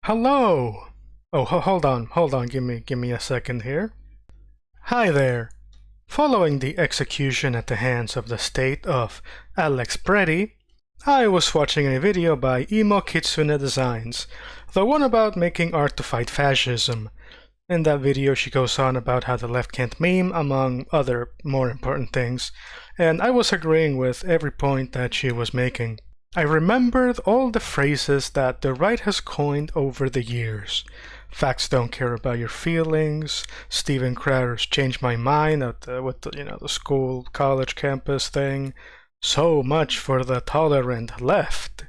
Hello! Oh, hold on, give me a second here. Hi there! Following the execution at the hands of the state of Alex Preddy, I was watching a video by Emo Kitsune Designs, the one about making art to fight fascism. In that video she goes on about how the left can't meme, among other more important things, and I was agreeing with every point that she was making. I remembered all the phrases that the right has coined over the years. Facts don't care about your feelings. Steven Crowder's changed my mind with the school college campus thing. So much for the tolerant left.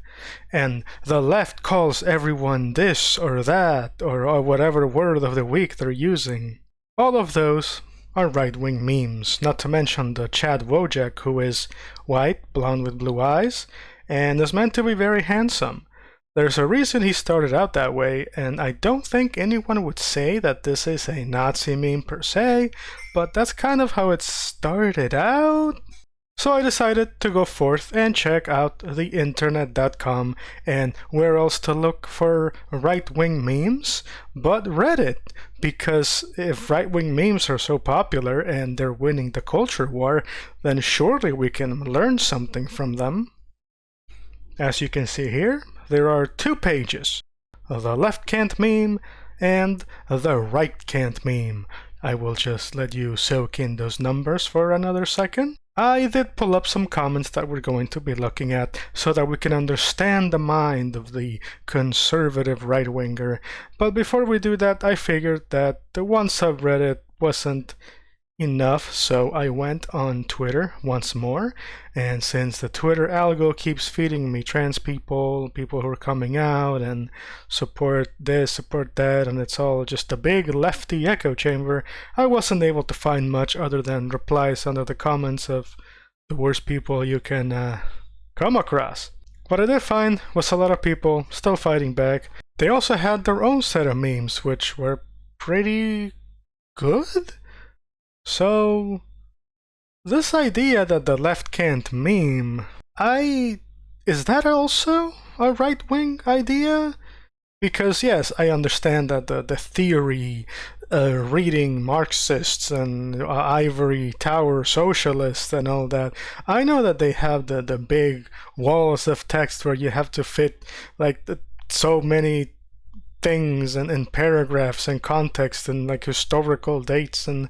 And the left calls everyone this or that or whatever word of the week they're using. All of those are right-wing memes, not to mention the Chad Wojak, who is white, blonde with blue eyes, and is meant to be very handsome. There's a reason he started out that way, and I don't think anyone would say that this is a Nazi meme per se, but that's kind of how it started out. So I decided to go forth and check out the internet.com, and where else to look for right-wing memes but Reddit, because if right-wing memes are so popular and they're winning the culture war, then surely we can learn something from them. As you can see here, there are two pages, the left can't meme and the right can't meme. I will just let you soak in those numbers for another second. I did pull up some comments that we're going to be looking at so that we can understand the mind of the conservative right-winger. But before we do that, I figured that the one subreddit wasn't enough, so I went on Twitter once more, and since the Twitter algo keeps feeding me trans people who are coming out and support this, support that, and it's all just a big lefty echo chamber, I wasn't able to find much other than replies under the comments of the worst people you can come across. What I did find was a lot of people still fighting back. They also had their own set of memes, which were pretty good. So, this idea that the left can't meme, is that also a right-wing idea? Because yes, I understand that the theory, reading Marxists and ivory tower socialists and all that, I know that they have the big walls of text where you have to fit like so many things and paragraphs and context and like historical dates and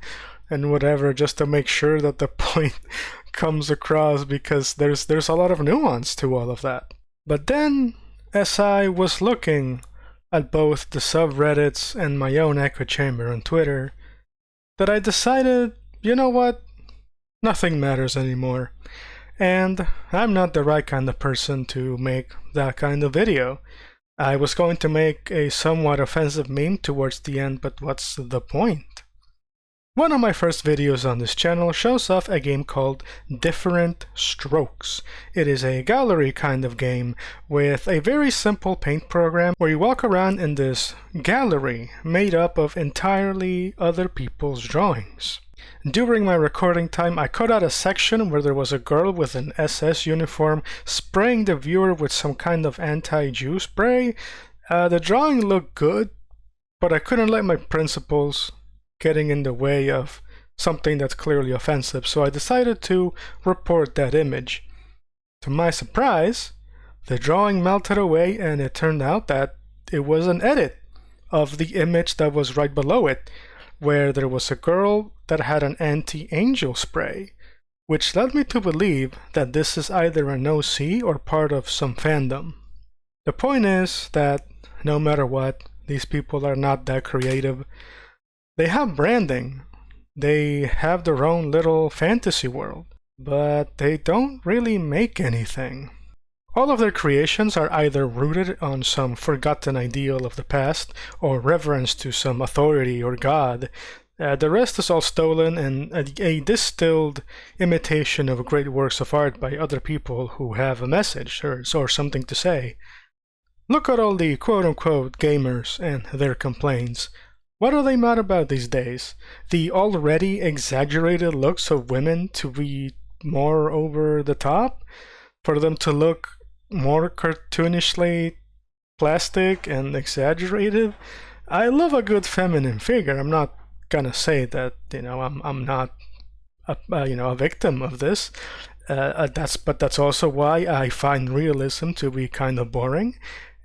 whatever, just to make sure that the point comes across, because there's a lot of nuance to all of that. But then, as I was looking at both the subreddits and my own echo chamber on Twitter, that I decided, you know what, nothing matters anymore. And I'm not the right kind of person to make that kind of video. I was going to make a somewhat offensive meme towards the end, but what's the point? One of my first videos on this channel shows off a game called Different Strokes. It is a gallery kind of game with a very simple paint program where you walk around in this gallery made up of entirely other people's drawings. During my recording time, I cut out a section where there was a girl with an SS uniform spraying the viewer with some kind of anti-Jew spray. The drawing looked good, but I couldn't let my principles getting in the way of something that's clearly offensive, so I decided to report that image. To my surprise, the drawing melted away and it turned out that it was an edit of the image that was right below it, where there was a girl that had an anti-angel spray, which led me to believe that this is either an OC or part of some fandom. The point is that no matter what, these people are not that creative. They have branding, they have their own little fantasy world, but they don't really make anything. All of their creations are either rooted on some forgotten ideal of the past or reverence to some authority or god. The rest is all stolen and a distilled imitation of great works of art by other people who have a message or something to say. Look at all the quote-unquote gamers and their complaints. What are they mad about these days? The already exaggerated looks of women to be more over the top? For them to look more cartoonishly plastic and exaggerated. I love a good feminine figure. I'm not gonna say that, I'm not a victim of this. That's also why I find realism to be kind of boring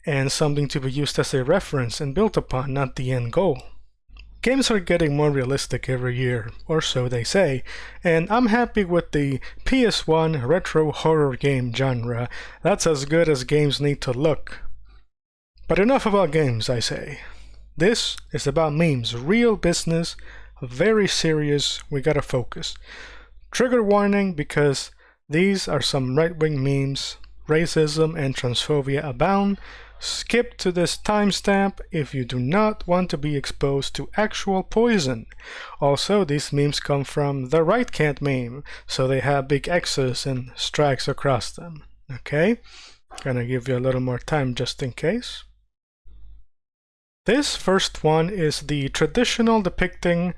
and something to be used as a reference and built upon, not the end goal. Games are getting more realistic every year, or so they say, and I'm happy with the PS1 retro horror game genre. That's as good as games need to look. But enough about games, I say. This is about memes, real business, very serious, we gotta focus. Trigger warning because these are some right-wing memes, racism and transphobia abound. Skip to this timestamp if you do not want to be exposed to actual poison. Also, these memes come from the Right Can't meme, so they have big X's and strikes across them. Okay? Gonna give you a little more time just in case. This first one is the traditional depicting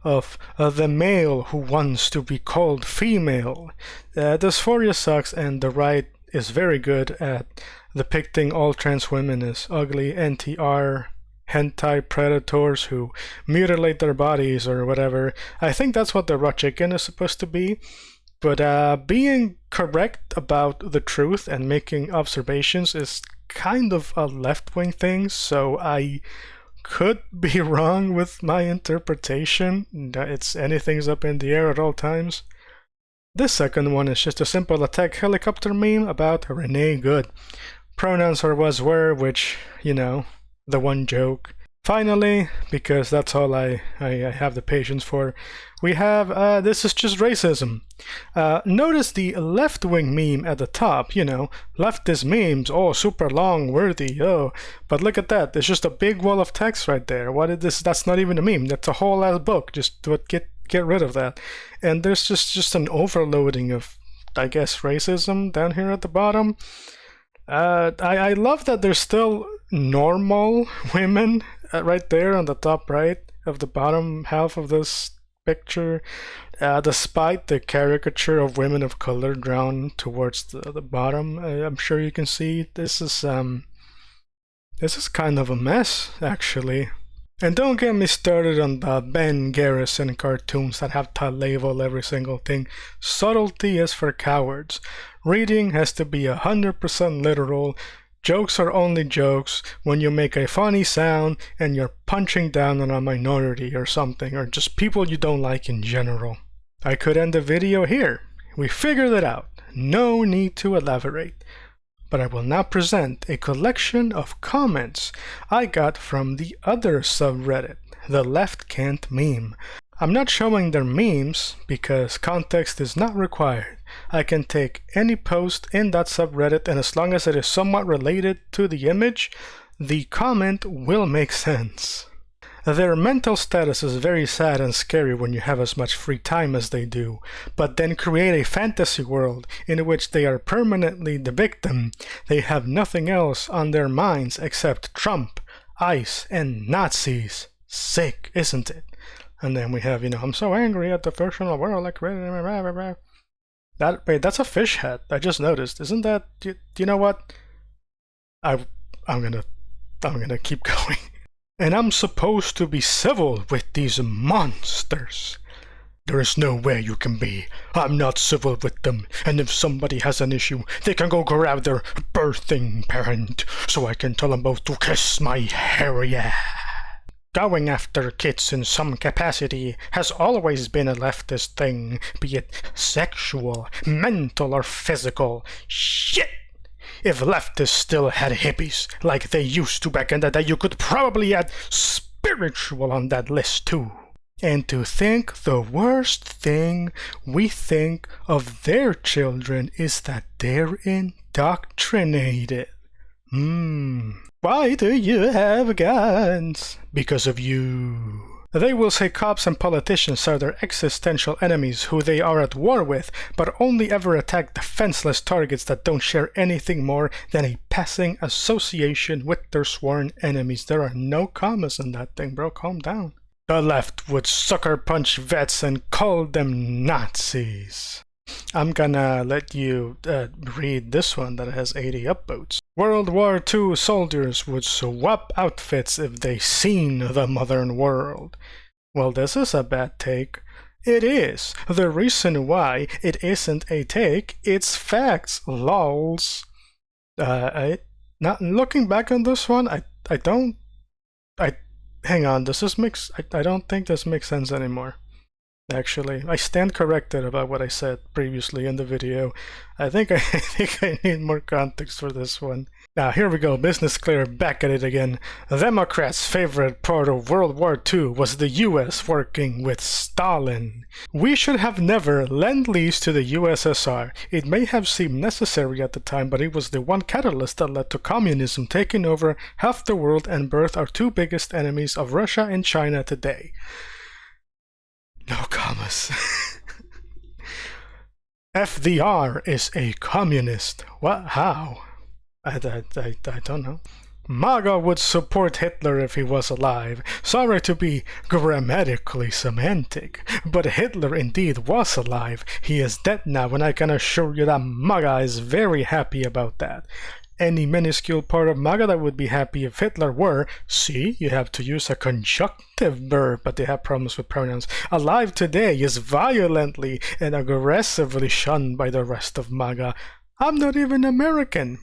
of the male who wants to be called female. Dysphoria sucks, and the right is very good at depicting all trans women as ugly NTR hentai predators who mutilate their bodies or whatever. I think that's what the raw chicken is supposed to be. But being correct about the truth and making observations is kind of a left-wing thing, so I could be wrong with my interpretation. It's anything's up in the air at all times. This second one is just a simple attack helicopter meme about Renee Good. Pronouns are was were, which, the one joke. Finally, because that's all I have the patience for, we have, this is just racism. Notice the left-wing meme at the top, leftist memes, oh, super long, worthy, oh. But look at that, there's just a big wall of text right there. What is this? That's not even a meme, that's a whole ass book. Just get rid of that. And there's just an overloading of, I guess, racism down here at the bottom. I love that there's still normal women right there on the top right of the bottom half of this picture, despite the caricature of women of color drawn towards the bottom. I'm sure you can see this is kind of a mess, actually. And don't get me started on the Ben Garrison cartoons that have to label every single thing. Subtlety is for cowards. Reading has to be 100% literal. Jokes are only jokes when you make a funny sound and you're punching down on a minority or something, or just people you don't like in general. I could end the video here. We figured it out. No need to elaborate. But I will now present a collection of comments I got from the other subreddit, the Left Can't meme. I'm not showing their memes because context is not required. I can take any post in that subreddit, and as long as it is somewhat related to the image, the comment will make sense. Their mental status is very sad and scary when you have as much free time as they do, but then create a fantasy world in which they are permanently the victim. They have nothing else on their minds except Trump, ICE, and Nazis. Sick, isn't it? And then we have, I'm so angry at the fictional world, like, wait, that's a fish hat. I just noticed. Isn't that, you know what? I'm gonna keep going. And I'm supposed to be civil with these monsters. There is no way you can be. I'm not civil with them. And if somebody has an issue, they can go grab their birthing parent, so I can tell them both to kiss my hairy ass. Going after kids in some capacity has always been a leftist thing, be it sexual, mental, or physical. Shit! If leftists still had hippies like they used to back in the day, you could probably add spiritual on that list too. And to think the worst thing we think of their children is that they're indoctrinated. Why do you have guns? Because of you. They will say cops and politicians are their existential enemies who they are at war with, but only ever attack defenseless targets that don't share anything more than a passing association with their sworn enemies. There are no commas in that thing, bro. Calm down. The left would sucker punch vets and call them Nazis. I'm gonna let you read this one that has 80 upvotes. World War II soldiers would swap outfits if they seen the modern world. Well, this is a bad take. It is. The reason why it isn't a take, it's facts, lols. Not looking back on this one, hang on, does this I don't think this makes sense anymore. Actually, I stand corrected about what I said previously in the video. I think I need more context for this one. Now here we go, Business Clear back at it again. Democrats' favorite part of World War II was the US working with Stalin. We should have never lend-lease to the USSR. It may have seemed necessary at the time, but it was the one catalyst that led to communism taking over half the world and birthed our two biggest enemies of Russia and China today. No commas. FDR is a communist. What? How? I don't know. MAGA would support Hitler if he was alive. Sorry to be grammatically semantic, but Hitler indeed was alive. He is dead now, and I can assure you that MAGA is very happy about that. Any minuscule part of MAGA that would be happy if Hitler were, see, you have to use a conjunctive verb, but they have problems with pronouns, alive today is violently and aggressively shunned by the rest of MAGA. I'm not even American.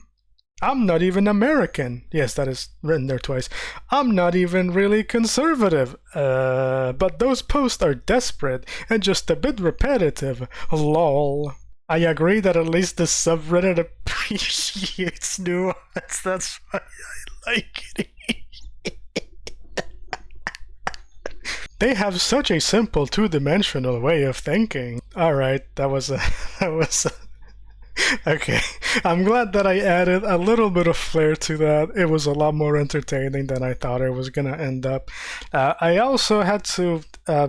I'm not even American. Yes, that is written there twice. I'm not even really conservative. But those posts are desperate and just a bit repetitive. Lol. I agree that at least the subreddit appreciates nuance. That's why I like it. They have such a simple two-dimensional way of thinking. Alright, that was a okay, I'm glad that I added a little bit of flair to that. It was a lot more entertaining than I thought it was gonna end up. I also had to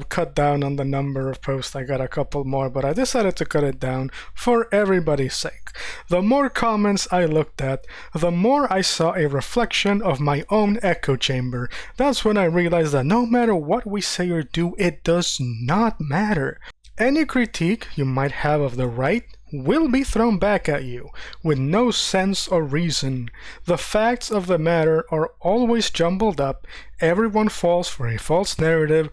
cut down on the number of posts. I got a couple more, but I decided to cut it down for everybody's sake. The more comments I looked at, the more I saw a reflection of my own echo chamber. That's when I realized that no matter what we say or do, it does not matter. Any critique you might have of the right will be thrown back at you with no sense or reason. The facts of the matter are always jumbled up. Everyone falls for a false narrative,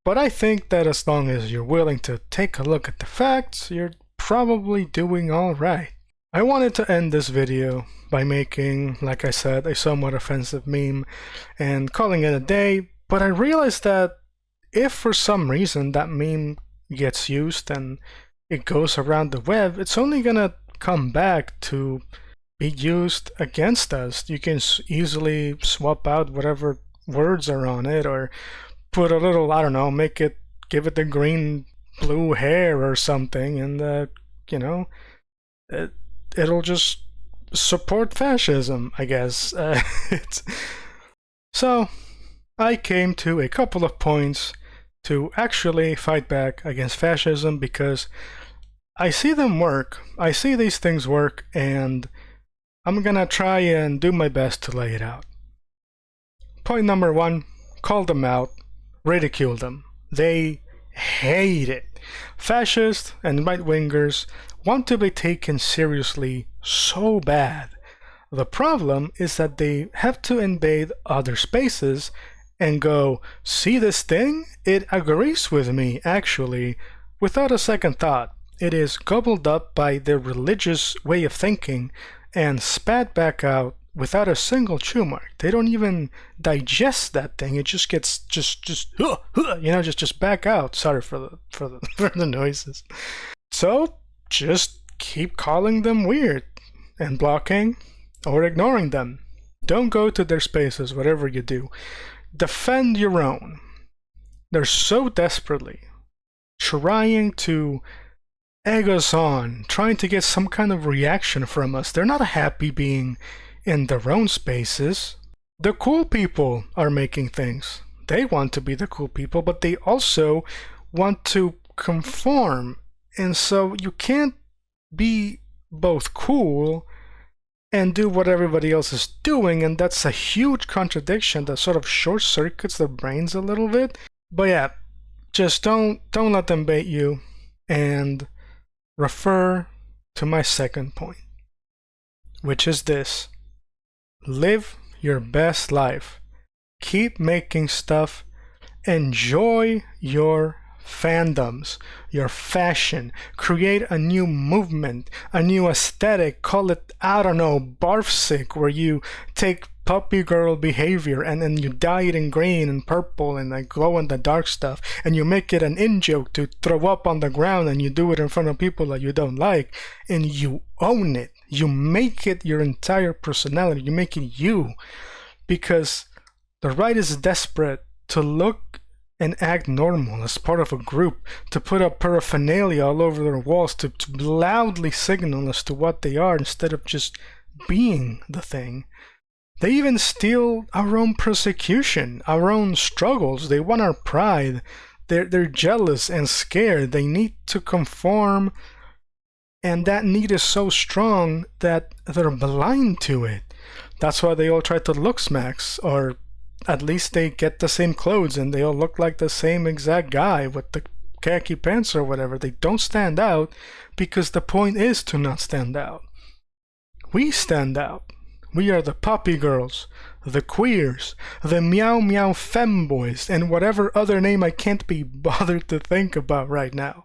but I think that as long as you're willing to take a look at the facts, you're probably doing all right. I wanted to end this video by making, like I said, a somewhat offensive meme and calling it a day, but I realized that if for some reason that meme gets used and it goes around the web, it's only gonna come back to be used against us. You can easily swap out whatever words are on it or put a little, I don't know, give it the green blue hair or something, and you know, it'll just support fascism, I guess. So I came to a couple of points to actually fight back against fascism because I see them work. I see these things work, and I'm gonna try and do my best to lay it out. Point number one, call them out, ridicule them. They hate it. Fascists and right-wingers want to be taken seriously so bad. The problem is that they have to invade other spaces and go, see this thing? It agrees with me, actually, without a second thought. It is gobbled up by their religious way of thinking and spat back out without a single chew mark. They don't even digest that thing. It just gets just back out. Sorry for the for the noises. So just keep calling them weird and blocking or ignoring them. Don't go to their spaces, whatever you do. Defend your own. They're so desperately trying to egg us on, trying to get some kind of reaction from us. They're not happy being in their own spaces. The cool people are making things. They want to be the cool people, but they also want to conform. And so you can't be both cool and do what everybody else is doing, and that's a huge contradiction that sort of short circuits their brains a little bit. But yeah, just don't let them bait you, and refer to my second point, which is this: live your best life. Keep making stuff. Enjoy your fandoms, your fashion. Create a new movement, a new aesthetic. Call it, I don't know, BarfSic, where you take puppy girl behavior and then you dye it in green and purple and like glow in the dark stuff, and you make it an in-joke to throw up on the ground, and you do it in front of people that you don't like, and you own it. You make it your entire personality. You make it you, because the right is desperate to look and act normal as part of a group, to put up paraphernalia all over their walls, to loudly signal as to what they are instead of just being the thing. They even steal our own persecution, our own struggles. They want our pride. They're jealous and scared. They need to conform, and that need is so strong that they're blind to it. That's why they all try to look smacks, or at least they get the same clothes and they all look like the same exact guy with the khaki pants or whatever. They don't stand out because the point is to not stand out. We stand out. We are the puppy girls, the queers, the meow meow femboys, and whatever other name I can't be bothered to think about right now.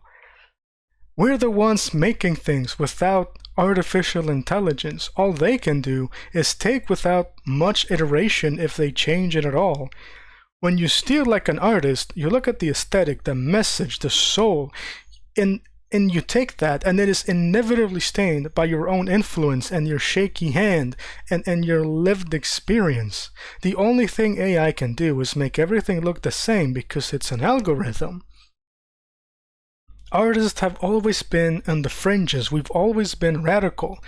We're the ones making things without artificial intelligence. All they can do is take without much iteration if they change it at all. When you steal like an artist, you look at the aesthetic, the message, the soul, and you take that, and it is inevitably stained by your own influence and your shaky hand and your lived experience. The only thing AI can do is make everything look the same because it's an algorithm. Artists have always been on the fringes. We've always been radical.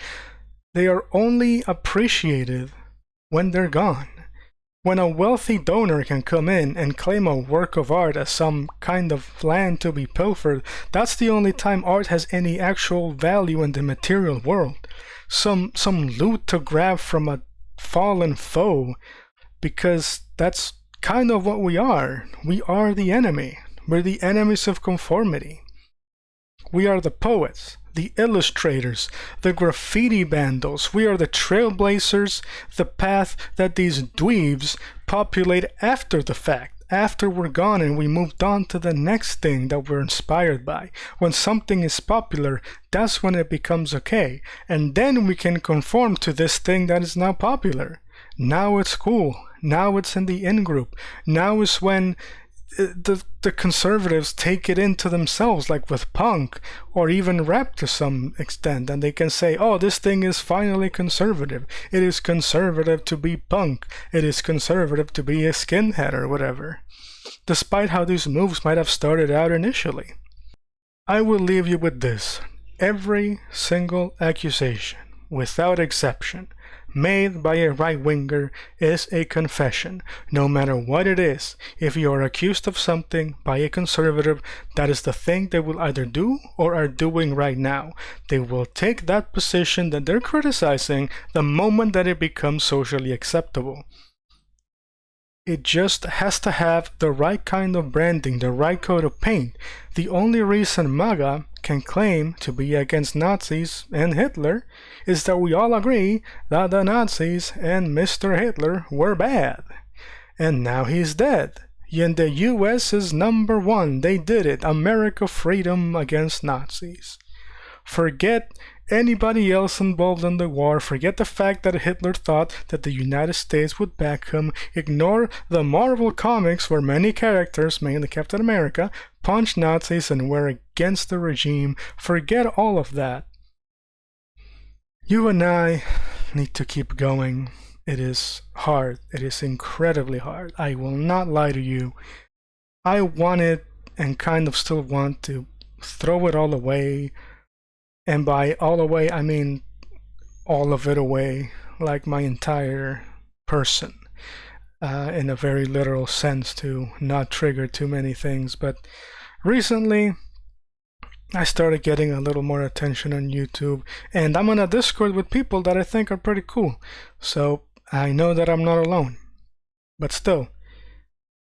They are only appreciated when they're gone. When a wealthy donor can come in and claim a work of art as some kind of land to be pilfered, that's the only time art has any actual value in the material world. Some loot to grab from a fallen foe, because that's kind of what we are. We are the enemy. We're the enemies of conformity. We are the poets, the illustrators, the graffiti vandals. We are the trailblazers, the path that these dweebs populate after the fact, after we're gone and we moved on to the next thing that we're inspired by. When something is popular, that's when it becomes okay. And then we can conform to this thing that is now popular. Now it's cool. Now it's in the in-group. Now is when the conservatives take it into themselves, like with punk or even rap to some extent, and they can say, oh, this thing is finally conservative. It is conservative to be punk. It is conservative to be a skinhead or whatever, despite how these moves might have started out initially. I will leave you with this. Every single accusation, without exception, made by a right-winger is a confession, no matter what it is. If you are accused of something by a conservative, that is the thing they will either do or are doing right now. They will take that position that they're criticizing the moment that it becomes socially acceptable. It just has to have the right kind of branding, the right coat of paint. The only reason MAGA can claim to be against Nazis and Hitler is that we all agree that the Nazis and Mr. Hitler were bad. And now he's dead. And the US is number one. They did it. America freedom against Nazis. Forget anybody else involved in the war. Forget the fact that Hitler thought that the United States would back him. Ignore the Marvel comics where many characters, mainly Captain America, punch Nazis and were against the regime. Forget all of that. You and I need to keep going. It is hard. It is incredibly hard. I will not lie to you. I wanted and kind of still want to throw it all away. And by all away, I mean all of it away, like my entire person, in a very literal sense, to not trigger too many things. But recently, I started getting a little more attention on YouTube, and I'm on a Discord with people that I think are pretty cool. So I know that I'm not alone. But still,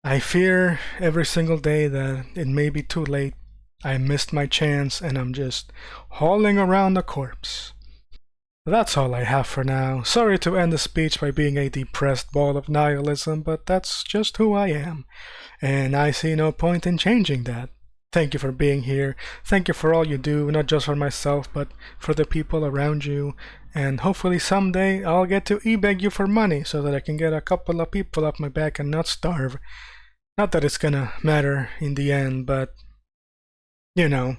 I fear every single day that it may be too late, I missed my chance and I'm just hauling around the corpse. That's all I have for now. Sorry to end the speech by being a depressed ball of nihilism, but that's just who I am, and I see no point in changing that. Thank you for being here. Thank you for all you do, not just for myself, but for the people around you. And hopefully someday I'll get to e-beg you for money so that I can get a couple of people off my back and not starve. Not that it's gonna matter in the end, but you know,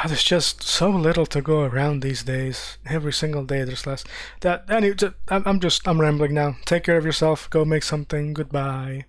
there's just so little to go around these days. Every single day there's less. I'm rambling now. Take care of yourself. Go make something. Goodbye.